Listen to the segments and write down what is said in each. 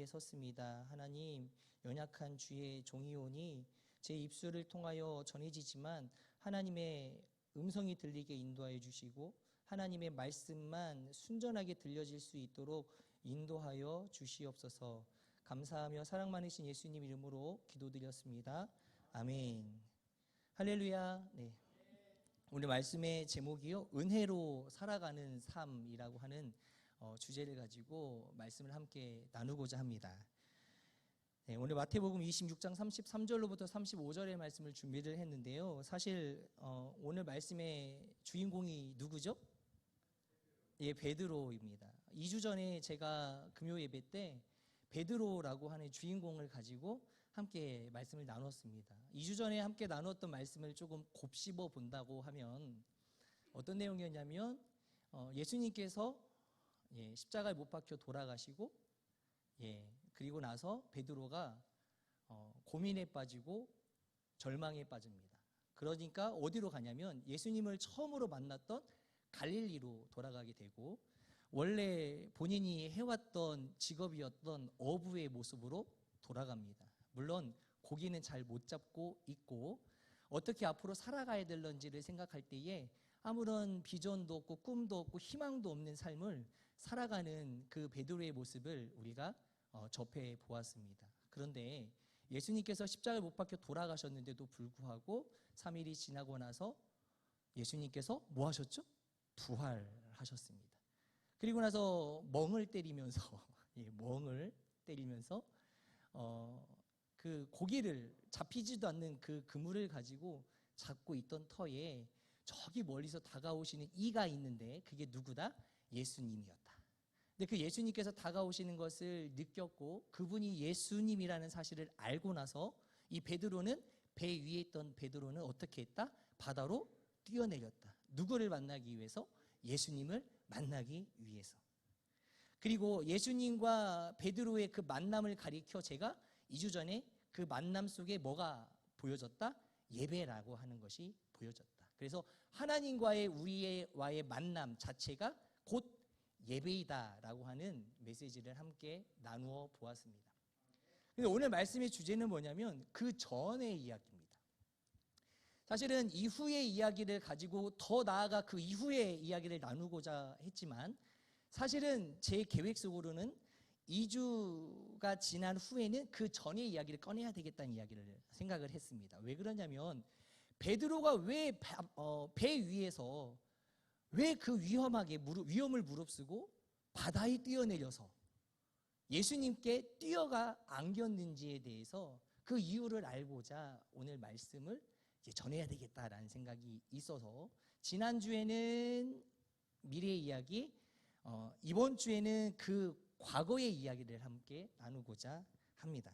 섰습니다. 하나님, 연약한 주의 종이오니 제 입술을 통하여 전해지지만 하나님의 음성이 들리게 인도하여 주시고 하나님의 말씀만 순전하게 들려질 수 있도록 인도하여 주시옵소서. 감사하며 사랑 많으신 예수님 이름으로 기도드렸습니다. 아멘. 할렐루야. 네. 오늘 말씀의 제목이요, 은혜로 살아가는 삶이라고 하는 주제를 가지고 말씀을 함께 나누고자 합니다. 네, 오늘 마태복음 26장 33절로부터 35절의 말씀을 준비를 했는데요. 사실 오늘 말씀의 주인공이 누구죠? 예, 베드로입니다. 2주 전에 제가 금요 예배 때 베드로라고 하는 주인공을 가지고 함께 말씀을 나눴습니다. 2주 전에 함께 나눴던 말씀을 조금 곱씹어 본다고 하면 어떤 내용이었냐면 예수님께서 십자가에 못 박혀 돌아가시고 그리고 나서 베드로가 고민에 빠지고 절망에 빠집니다. 그러니까 어디로 가냐면 예수님을 처음으로 만났던 갈릴리로 돌아가게 되고 원래 본인이 해왔던 직업이었던 어부의 모습으로 돌아갑니다. 물론 고기는 잘 못 잡고 있고 어떻게 앞으로 살아가야 될런지를 생각할 때에 아무런 비전도 없고 꿈도 없고 희망도 없는 삶을 살아가는 그 베드로의 모습을 우리가 접해 보았습니다. 그런데 예수님께서 십자가에 못 박혀 돌아가셨는데도 불구하고 3일이 지나고 나서 예수님께서 뭐 하셨죠? 부활하셨습니다. 그리고 나서 멍을 때리면서 그 고기를 잡히지도 않는 그 그물을 가지고 잡고 있던 터에 저기 멀리서 다가오시는 이가 있는데 그게 누구다? 예수님이었다. 근데 그 예수님께서 다가오시는 것을 느꼈고 그분이 예수님이라는 사실을 알고 나서 이 베드로는 배 위에 있던 베드로는 어떻게 했다? 바다로 뛰어내렸다. 누구를 만나기 위해서? 예수님을 만나기 위해서. 그리고 예수님과 베드로의 그 만남을 가리켜 제가 2주 전에 그 만남 속에 뭐가 보여졌다? 예배라고 하는 것이 보여졌다. 그래서 하나님과의 우리와의 만남 자체가 곧 예배이다라고 하는 메시지를 함께 나누어 보았습니다. 근데 오늘 말씀의 주제는 뭐냐면 그 전의 이야기입니다. 사실은 이후의 이야기를 가지고 더 나아가 그 이후의 이야기를 나누고자 했지만 사실은 제 계획 속으로는 2주가 지난 후에는 그 전의 이야기를 꺼내야 되겠다는 이야기를 생각을 했습니다. 왜 그러냐면 베드로가 왜 배 위에서 왜 그 위험을 무릅쓰고 바다에 뛰어내려서 예수님께 뛰어가 안겼는지에 대해서 그 이유를 알고자 오늘 말씀을 이제 전해야 되겠다라는 생각이 있어서 지난주에는 미래의 이야기, 이번 주에는 그 과거의 이야기를 함께 나누고자 합니다.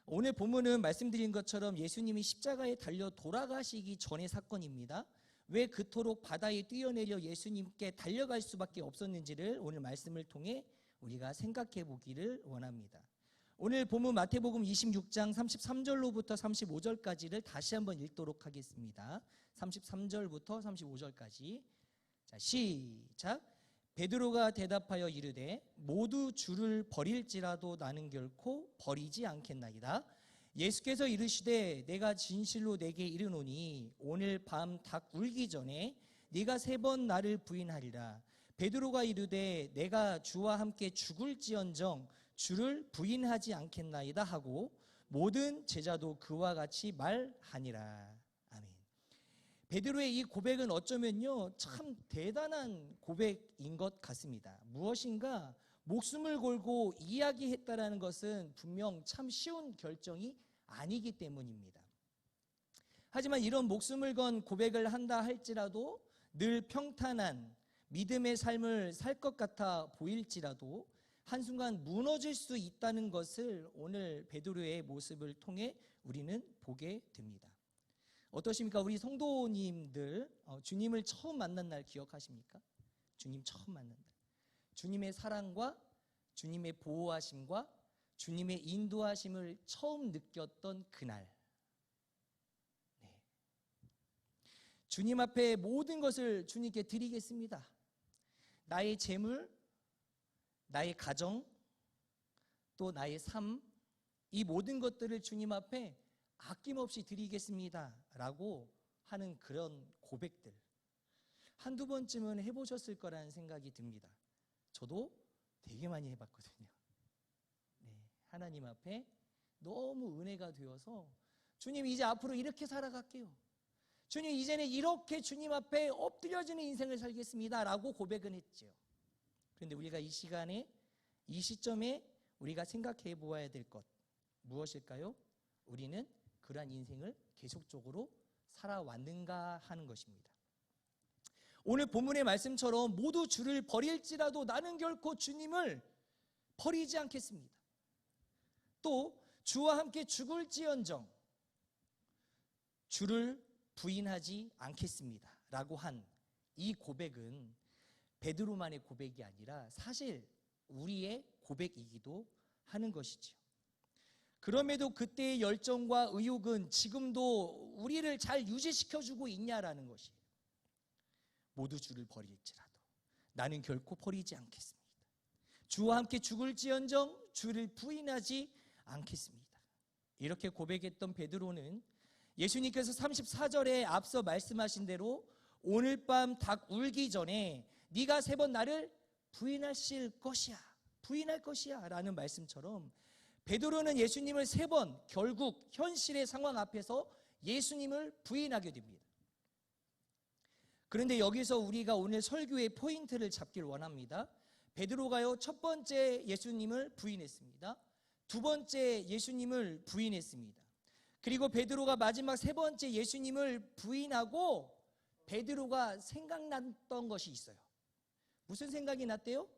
오늘 본문은 말씀드린 것처럼 예수님이 십자가에 달려 돌아가시기 전의 사건입니다. 왜 그토록 바다에 뛰어내려 예수님께 달려갈 수밖에 없었는지를 오늘 말씀을 통해 우리가 생각해 보기를 원합니다. 오늘 본문 마태복음 26장 33절로부터 35절까지를 다시 한번 읽도록 하겠습니다. 33절부터 35절까지. 자, 시작. 베드로가 대답하여 이르되 모두 주를 버릴지라도 나는 결코 버리지 않겠나이다. 예수께서 이르시되 내가 진실로 내게 이르노니 오늘 밤 닭 울기 전에 네가 3번 나를 부인하리라. 베드로가 이르되 내가 주와 함께 죽을지언정 주를 부인하지 않겠나이다 하고 모든 제자도 그와 같이 말하니라. 아멘. 베드로의 이 고백은 어쩌면요 참 대단한 고백인 것 같습니다. 무엇인가 목숨을 걸고 이야기했다라는 것은 분명 참 쉬운 결정이 아니기 때문입니다. 하지만 이런 목숨을 건 고백을 한다 할지라도 늘 평탄한 믿음의 삶을 살 것 같아 보일지라도 한순간 무너질 수 있다는 것을 오늘 베드로의 모습을 통해 우리는 보게 됩니다. 어떠십니까? 우리 성도님들 주님을 처음 만난 날 기억하십니까? 주님 처음 만난 날. 주님의 사랑과 주님의 보호하심과 주님의 인도하심을 처음 느꼈던 그날. 네. 주님 앞에 모든 것을 주님께 드리겠습니다. 나의 재물, 나의 가정, 또 나의 삶, 이 모든 것들을 주님 앞에 아낌없이 드리겠습니다 라고 하는 그런 고백들, 한두 번쯤은 해보셨을 거라는 생각이 듭니다. 저도 되게 많이 해봤거든요. 네, 하나님 앞에 너무 은혜가 되어서 주님 이제 앞으로 이렇게 살아갈게요. 주님 이제는 이렇게 주님 앞에 엎드려지는 인생을 살겠습니다 라고 고백은 했죠. 그런데 우리가 이 시간에, 이 시점에 우리가 생각해 보아야 될 것 무엇일까요? 우리는 그러한 인생을 계속적으로 살아왔는가 하는 것입니다. 오늘 본문의 말씀처럼 모두 주를 버릴지라도 나는 결코 주님을 버리지 않겠습니다. 또 주와 함께 죽을지언정 주를 부인하지 않겠습니다 라고 한 이 고백은 베드로만의 고백이 아니라 사실 우리의 고백이기도 하는 것이지요. 그럼에도 그때의 열정과 의욕은 지금도 우리를 잘 유지시켜주고 있냐라는 것이에요. 모두 주를 버릴지라도 나는 결코 버리지 않겠습니다. 주와 함께 죽을지언정 주를 부인하지 않겠습니다. 이렇게 고백했던 베드로는 예수님께서 34절에 앞서 말씀하신 대로 오늘 밤 닭 울기 전에 네가 3번 나를 부인할 것이야 라는 말씀처럼 베드로는 예수님을 3번 결국 현실의 상황 앞에서 예수님을 부인하게 됩니다. 그런데 여기서 우리가 오늘 설교의 포인트를 잡길 원합니다. 베드로가요, 첫 번째 예수님을 부인했습니다. 두 번째 예수님을 부인했습니다. 그리고 베드로가 마지막 3번째 예수님을 부인하고 베드로가 생각났던 것이 있어요. 무슨 생각이 났대요?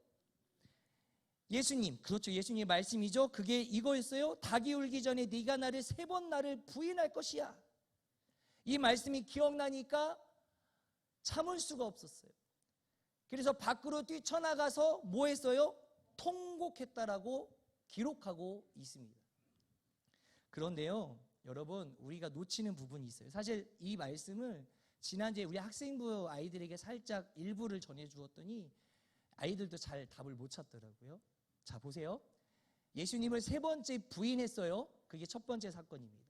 예수님, 그렇죠. 예수님의 말씀이죠. 그게 이거였어요. 닭이 울기 전에 네가 나를 3번 나를 부인할 것이야. 이 말씀이 기억나니까 참을 수가 없었어요. 그래서 밖으로 뛰쳐나가서 뭐 했어요? 통곡했다라고 기록하고 있습니다. 그런데요, 여러분, 우리가 놓치는 부분이 있어요. 사실 이 말씀을 지난주에 우리 학생부 아이들에게 살짝 일부를 전해주었더니 아이들도 잘 답을 못 찾더라고요. 자, 보세요. 예수님을 3번째 부인했어요. 그게 첫 번째 사건입니다.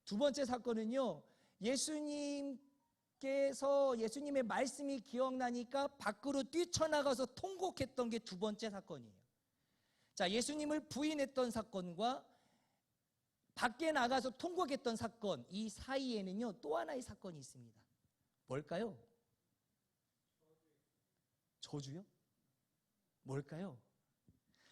두 번째 사건은요, 예수님의 말씀이 기억나니까 밖으로 뛰쳐나가서 통곡했던 게 두 번째 사건이에요. 자, 예수님을 부인했던 사건과 밖에 나가서 통곡했던 사건, 이 사이에는요 또 하나의 사건이 있습니다. 뭘까요? 저주요? 뭘까요?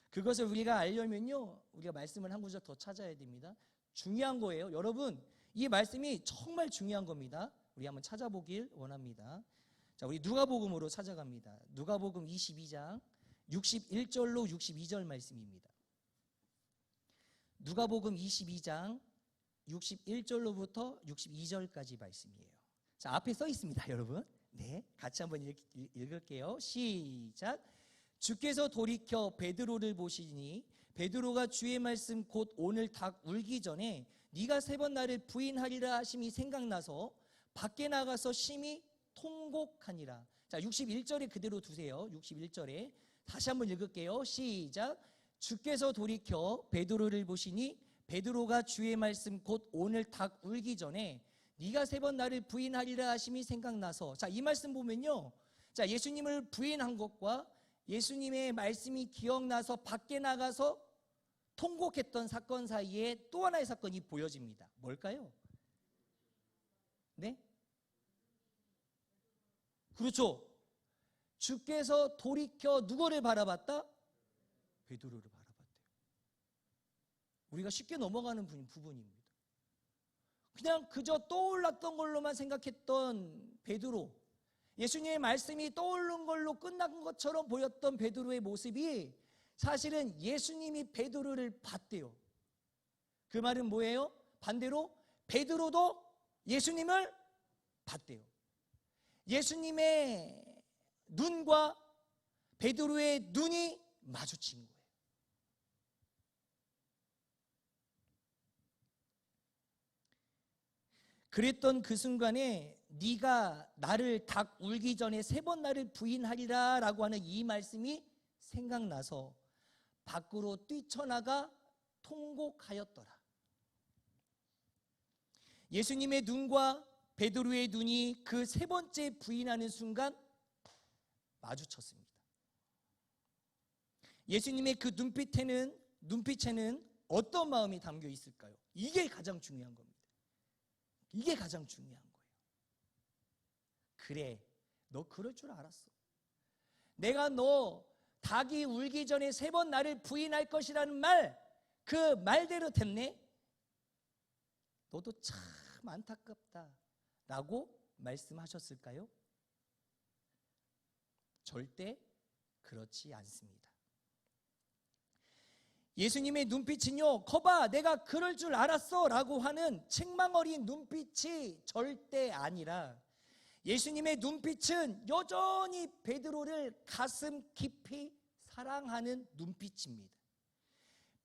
그것을 우리가 알려면요, 우리가 말씀을 한 구절 더 찾아야 됩니다. 중요한 거예요. 여러분, 이 말씀이 정말 중요한 겁니다. 우리 한번 찾아보길 원합니다. 자, 우리 누가복음으로 찾아갑니다. 누가복음 22장 61절로 62절 말씀입니다. 누가복음 22장 61절로부터 62절까지 말씀이에요. 자, 앞에 써 있습니다, 여러분. 네, 같이 한번 읽을게요. 시작. 주께서 돌이켜 베드로를 보시니 베드로가 주의 말씀 곧 오늘 닭 울기 전에 네가 3번 나를 부인하리라 하심이 생각나서 밖에 나가서 심히 통곡하니라. 자, 61절에 그대로 두세요. 61절에 다시 한번 읽을게요. 시작. 주께서 돌이켜 베드로를 보시니 베드로가 주의 말씀 곧 오늘 닭 울기 전에 네가 3번 나를 부인하리라 하심이 생각나서. 자, 이 말씀 보면요, 자, 예수님을 부인한 것과 예수님의 말씀이 기억나서 밖에 나가서 통곡했던 사건 사이에 또 하나의 사건이 보여집니다. 뭘까요? 네? 그렇죠. 주께서 돌이켜 누구를 바라봤다? 베드로를 바라봤대요. 우리가 쉽게 넘어가는 부분입니다. 그냥 그저 떠올랐던 걸로만 생각했던 베드로, 예수님의 말씀이 떠오른 걸로 끝난 것처럼 보였던 베드로의 모습이 사실은 예수님이 베드로를 봤대요. 그 말은 뭐예요? 반대로 베드로도 예수님을 봤대요. 예수님의 눈과 베드로의 눈이 마주친 거예요. 그랬던 그 순간에 네가 나를 닭 울기 전에 3번 나를 부인하리라 라고 하는 이 말씀이 생각나서 밖으로 뛰쳐나가 통곡하였더라. 예수님의 눈과 베드로의 눈이 그 세 번째 부인하는 순간 마주쳤습니다. 예수님의 그 눈빛에는 어떤 마음이 담겨 있을까요? 이게 가장 중요한 겁니다. 이게 가장 중요한 거예요. 그래, 너 그럴 줄 알았어. 내가 너 닭이 울기 전에 3번 나를 부인할 것이라는 말, 그 말대로 됐네. 너도 참 안타깝다 라고 말씀하셨을까요? 절대 그렇지 않습니다. 예수님의 눈빛은요, 거봐 내가 그럴 줄 알았어 라고 하는 책망 어린 눈빛이 절대 아니라 예수님의 눈빛은 여전히 베드로를 가슴 깊이 사랑하는 눈빛입니다.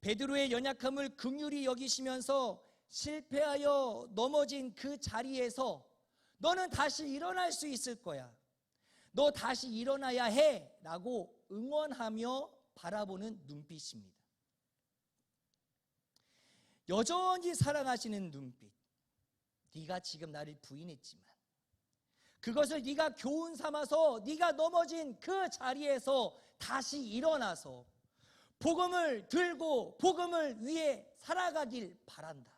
베드로의 연약함을 긍휼히 여기시면서 실패하여 넘어진 그 자리에서 너는 다시 일어날 수 있을 거야. 너 다시 일어나야 해 라고 응원하며 바라보는 눈빛입니다. 여전히 사랑하시는 눈빛. 네가 지금 나를 부인했지만 그것을 네가 교훈 삼아서 네가 넘어진 그 자리에서 다시 일어나서 복음을 들고 복음을 위해 살아가길 바란다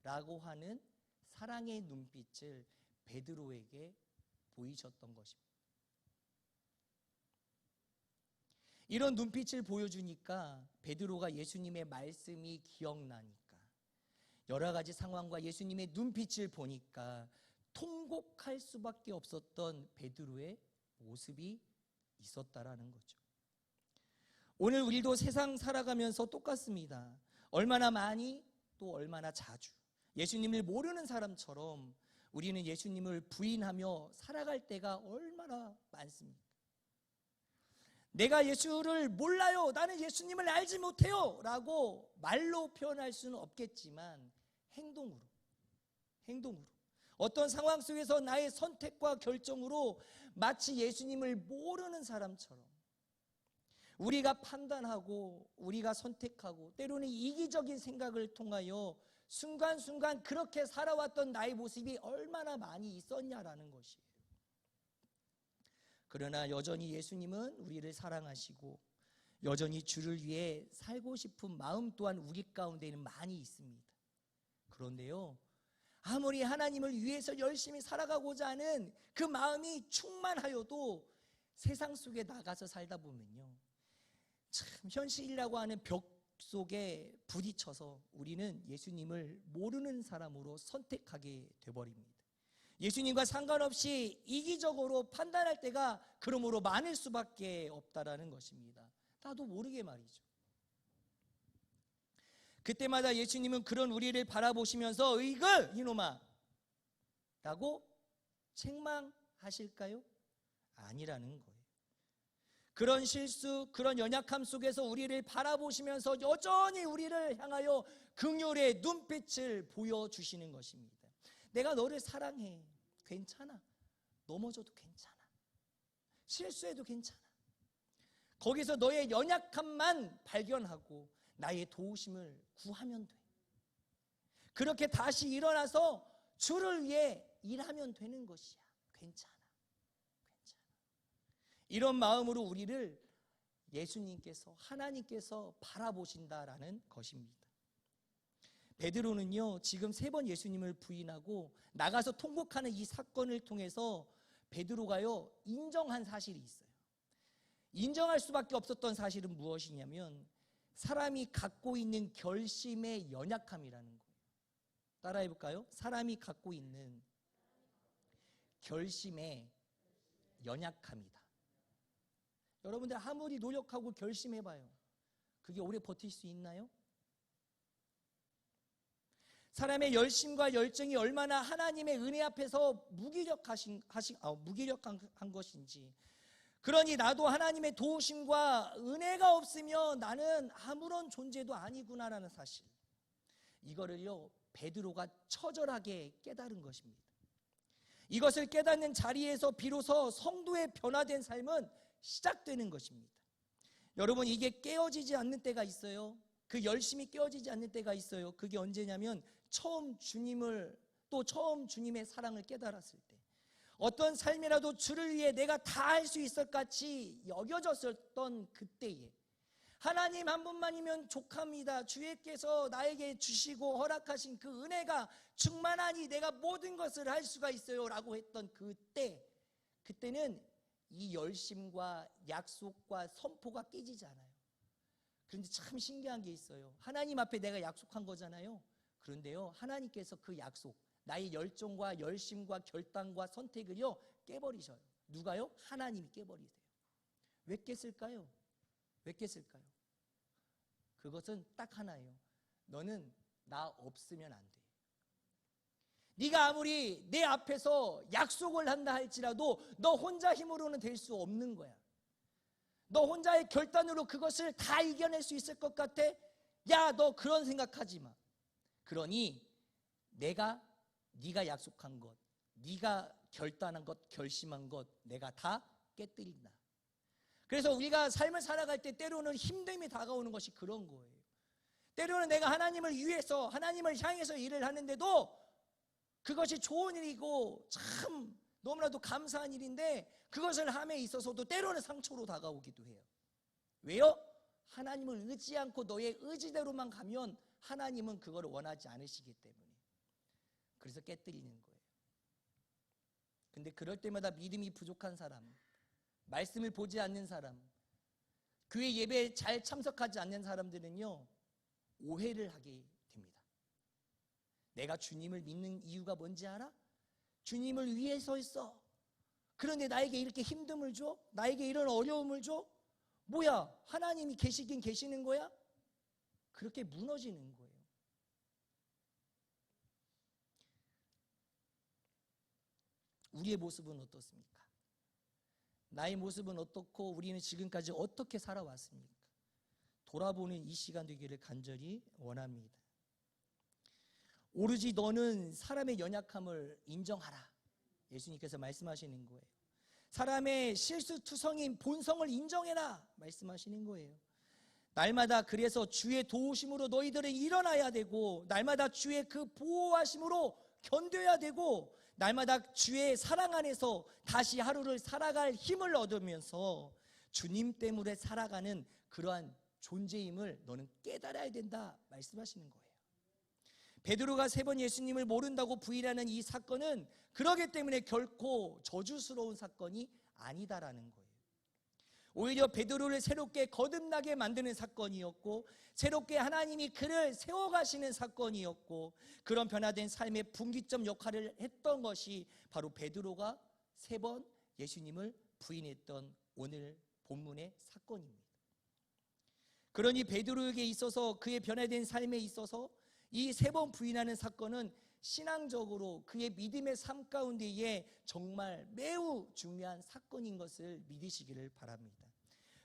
라고 하는 사랑의 눈빛을 베드로에게 보이셨던 것입니다. 이런 눈빛을 보여주니까 베드로가 예수님의 말씀이 기억나니까 여러 가지 상황과 예수님의 눈빛을 보니까 통곡할 수밖에 없었던 베드로의 모습이 있었다라는 거죠. 오늘 우리도 세상 살아가면서 똑같습니다. 얼마나 많이 또 얼마나 자주 예수님을 모르는 사람처럼 우리는 예수님을 부인하며 살아갈 때가 얼마나 많습니까? 내가 예수를 몰라요. 나는 예수님을 알지 못해요. 라고 말로 표현할 수는 없겠지만 행동으로 어떤 상황 속에서 나의 선택과 결정으로 마치 예수님을 모르는 사람처럼 우리가 판단하고 우리가 선택하고 때로는 이기적인 생각을 통하여 순간순간 그렇게 살아왔던 나의 모습이 얼마나 많이 있었냐라는 것이에요. 그러나 여전히 예수님은 우리를 사랑하시고 여전히 주를 위해 살고 싶은 마음 또한 우리 가운데는 많이 있습니다. 그런데요, 아무리 하나님을 위해서 열심히 살아가고자 하는 그 마음이 충만하여도 세상 속에 나가서 살다 보면요, 참 현실이라고 하는 벽 속에 부딪혀서 우리는 예수님을 모르는 사람으로 선택하게 돼버립니다. 예수님과 상관없이 이기적으로 판단할 때가 그러므로 많을 수밖에 없다라는 것입니다. 나도 모르게 말이죠. 그때마다 예수님은 그런 우리를 바라보시면서 으이그 이놈아 라고 책망하실까요? 아니라는 거예요. 그런 실수, 그런 연약함 속에서 우리를 바라보시면서 여전히 우리를 향하여 긍휼의 눈빛을 보여주시는 것입니다. 내가 너를 사랑해. 괜찮아. 넘어져도 괜찮아. 실수해도 괜찮아. 거기서 너의 연약함만 발견하고 나의 도우심을 구하면 돼. 그렇게 다시 일어나서 주를 위해 일하면 되는 것이야. 괜찮아. 이런 마음으로 우리를 예수님께서, 하나님께서 바라보신다라는 것입니다. 베드로는요, 지금 3번 예수님을 부인하고 나가서 통곡하는 이 사건을 통해서 베드로가요, 인정한 사실이 있어요. 인정할 수밖에 없었던 사실은 무엇이냐면 사람이 갖고 있는 결심의 연약함이라는 거예요. 따라해 볼까요? 사람이 갖고 있는 결심의 연약함이다. 여러분들 아무리 노력하고 결심해봐요. 그게 오래 버틸 수 있나요? 사람의 열심과 열정이 얼마나 하나님의 은혜 앞에서 무기력한 것인지, 그러니 나도 하나님의 도우심과 은혜가 없으면 나는 아무런 존재도 아니구나라는 사실, 이거를요 베드로가 처절하게 깨달은 것입니다. 이것을 깨닫는 자리에서 비로소 성도의 변화된 삶은 시작되는 것입니다. 여러분, 이게 깨어지지 않는 때가 있어요. 그 열심이 깨어지지 않는 때가 있어요. 그게 언제냐면 처음 주님의 사랑을 깨달았을 때, 어떤 삶이라도 주를 위해 내가 다 할 수 있을 같이 여겨졌었던 그때에 하나님 한 분만이면 족합니다. 주께서 나에게 주시고 허락하신 그 은혜가 충만하니 내가 모든 것을 할 수가 있어요 라고 했던 그때는 이 열심과 약속과 선포가 깨지지 않아요. 그런데 참 신기한 게 있어요. 하나님 앞에 내가 약속한 거잖아요. 그런데요, 하나님께서 그 약속, 나의 열정과 열심과 결단과 선택을요 깨버리셔요. 누가요? 하나님이 깨버리세요. 왜 깼을까요? 왜 깼을까요? 그것은 딱 하나예요. 너는 나 없으면 안 돼. 네가 아무리 내 앞에서 약속을 한다 할지라도 너 혼자 힘으로는 될 수 없는 거야. 너 혼자의 결단으로 그것을 다 이겨낼 수 있을 것 같아? 야, 너 그런 생각하지 마. 그러니 네가 약속한 것, 네가 결단한 것, 결심한 것 내가 다 깨뜨린다. 그래서 우리가 삶을 살아갈 때 때로는 힘듦이 다가오는 것이 그런 거예요. 때로는 내가 하나님을 위해서, 하나님을 향해서 일을 하는데도 그것이 좋은 일이고 참 너무나도 감사한 일인데 그것을 함에 있어서도 때로는 상처로 다가오기도 해요. 왜요? 하나님을 의지 않고 너의 의지대로만 가면 하나님은 그걸 원하지 않으시기 때문에. 그래서 깨뜨리는 거예요. 근데 그럴 때마다 믿음이 부족한 사람, 말씀을 보지 않는 사람, 교회 예배에 잘 참석하지 않는 사람들은요 오해를 하게 됩니다. 내가 주님을 믿는 이유가 뭔지 알아? 주님을 위해서 했어. 그런데 나에게 이렇게 힘듦을 줘? 나에게 이런 어려움을 줘? 뭐야, 하나님이 계시긴 계시는 거야? 그렇게 무너지는 거예요. 우리의 모습은 어떻습니까? 나의 모습은 어떻고 우리는 지금까지 어떻게 살아왔습니까? 돌아보는 이 시간 되기를 간절히 원합니다. 오로지 너는 사람의 연약함을 인정하라. 예수님께서 말씀하시는 거예요. 사람의 실수투성인 본성을 인정해라 말씀하시는 거예요. 날마다 그래서 주의 도우심으로 너희들은 일어나야 되고, 날마다 주의 그 보호하심으로 견뎌야 되고, 날마다 주의 사랑 안에서 다시 하루를 살아갈 힘을 얻으면서 주님 때문에 살아가는 그러한 존재임을 너는 깨달아야 된다 말씀하시는 거예요. 베드로가 3번 예수님을 모른다고 부인하는 이 사건은 그러기 때문에 결코 저주스러운 사건이 아니다라는 거예요. 오히려 베드로를 새롭게 거듭나게 만드는 사건이었고, 새롭게 하나님이 그를 세워가시는 사건이었고, 그런 변화된 삶의 분기점 역할을 했던 것이 바로 베드로가 3번 예수님을 부인했던 오늘 본문의 사건입니다. 그러니 베드로에게 있어서, 그의 변화된 삶에 있어서 이 3번 부인하는 사건은 신앙적으로 그의 믿음의 삶 가운데에 정말 매우 중요한 사건인 것을 믿으시기를 바랍니다.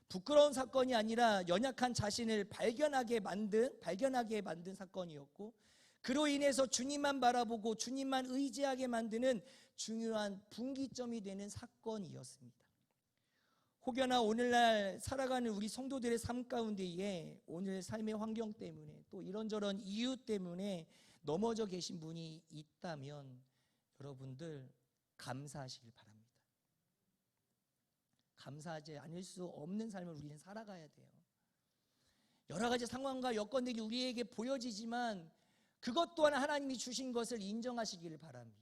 부끄러운 사건이 아니라 연약한 자신을 발견하게 만든 사건이었고, 그로 인해서 주님만 바라보고 주님만 의지하게 만드는 중요한 분기점이 되는 사건이었습니다. 혹여나 오늘날 살아가는 우리 성도들의 삶 가운데에 오늘 삶의 환경 때문에 또 이런저런 이유 때문에 넘어져 계신 분이 있다면 여러분들 감사하시길 바랍니다. 감사하지 않을 수 없는 삶을 우리는 살아가야 돼요. 여러 가지 상황과 여건들이 우리에게 보여지지만 그것 또한 하나님이 주신 것을 인정하시기를 바랍니다.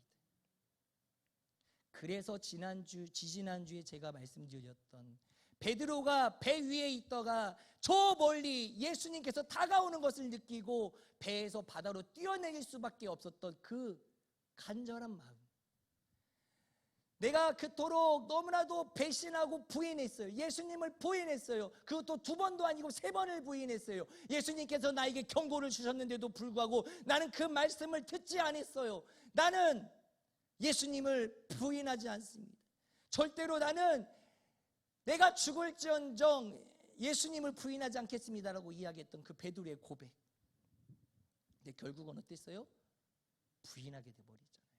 그래서 지지난주에 제가 말씀드렸던 베드로가 배 위에 있다가 저 멀리 예수님께서 다가오는 것을 느끼고 배에서 바다로 뛰어내릴 수밖에 없었던 그 간절한 마음. 내가 그토록 너무나도 배신하고 부인했어요. 예수님을 부인했어요. 그것도 2번도 아니고 3번을 부인했어요. 예수님께서 나에게 경고를 주셨는데도 불구하고 나는 그 말씀을 듣지 않았어요. 나는 예수님을 부인하지 않습니다. 절대로 나는 내가 죽을지언정 예수님을 부인하지 않겠습니다라고 이야기했던 그 베드로의 고백. 근데 결국은 어땠어요? 부인하게 돼버리잖아요.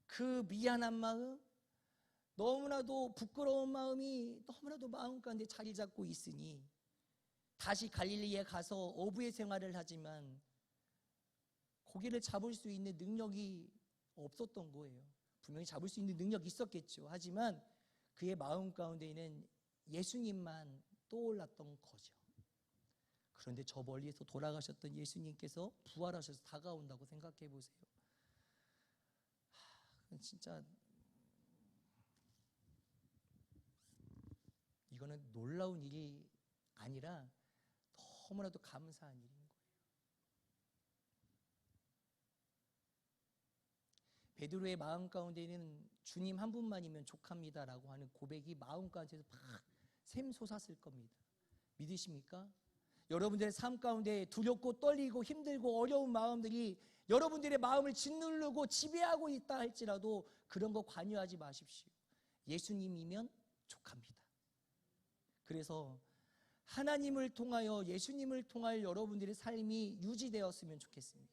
그 미안한 마음, 너무나도 부끄러운 마음이 너무나도 마음 가운데 자리 잡고 있으니 다시 갈릴리에 가서 어부의 생활을 하지만 고기를 잡을 수 있는 능력이 없었던 거예요. 분명히 잡을 수 있는 능력이 있었겠죠. 하지만 그의 마음 가운데에는 예수님만 떠올랐던 거죠. 그런데 저 멀리에서 돌아가셨던 예수님께서 부활하셔서 다가온다고 생각해 보세요. 진짜 이거는 놀라운 일이 아니라 너무나도 감사한 일인 거예요. 베드로의 마음 가운데는 주님 한 분만이면 족합니다라고 하는 고백이 마음 가운데서 막 샘솟았을 겁니다. 믿으십니까? 여러분들의 삶 가운데 두렵고 떨리고 힘들고 어려운 마음들이 여러분들의 마음을 짓누르고 지배하고 있다 할지라도 그런 거 관여하지 마십시오. 예수님이면 족합니다. 그래서 하나님을 통하여 예수님을 통하여 여러분들의 삶이 유지되었으면 좋겠습니다.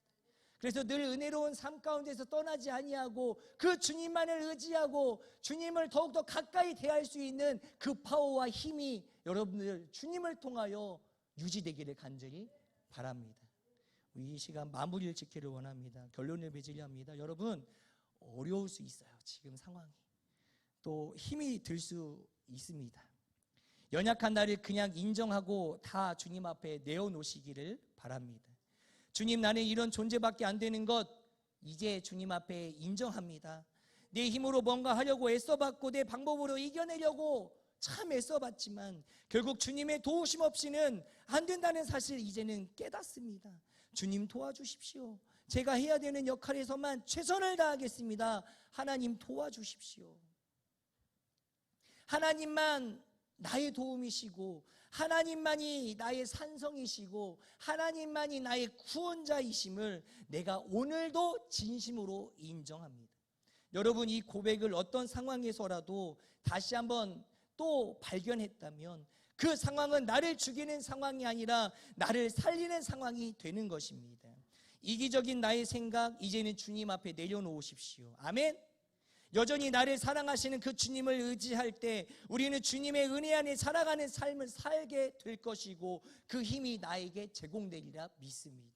그래서 늘 은혜로운 삶 가운데서 떠나지 아니하고 그 주님만을 의지하고 주님을 더욱더 가까이 대할 수 있는 그 파워와 힘이 여러분들 주님을 통하여 유지되기를 간절히 바랍니다. 이 시간 마무리를 짓기를 원합니다. 결론을 맺으려 합니다. 여러분, 어려울 수 있어요. 지금 상황이. 또 힘이 들 수 있습니다. 연약한 나를 그냥 인정하고 다 주님 앞에 내어놓으시기를 바랍니다. 주님, 나는 이런 존재밖에 안 되는 것 이제 주님 앞에 인정합니다. 내 힘으로 뭔가 하려고 애써봤고 내 방법으로 이겨내려고 참 애써봤지만 결국 주님의 도우심 없이는 안 된다는 사실 이제는 깨닫습니다. 주님 도와주십시오. 제가 해야 되는 역할에서만 최선을 다하겠습니다. 하나님 도와주십시오. 하나님만 나의 도움이시고 하나님만이 나의 산성이시고 하나님만이 나의 구원자이심을 내가 오늘도 진심으로 인정합니다. 여러분, 이 고백을 어떤 상황에서라도 다시 한번 또 발견했다면 그 상황은 나를 죽이는 상황이 아니라 나를 살리는 상황이 되는 것입니다. 이기적인 나의 생각 이제는 주님 앞에 내려놓으십시오. 아멘. 여전히 나를 사랑하시는 그 주님을 의지할 때 우리는 주님의 은혜 안에 살아가는 삶을 살게 될 것이고 그 힘이 나에게 제공되리라 믿습니다.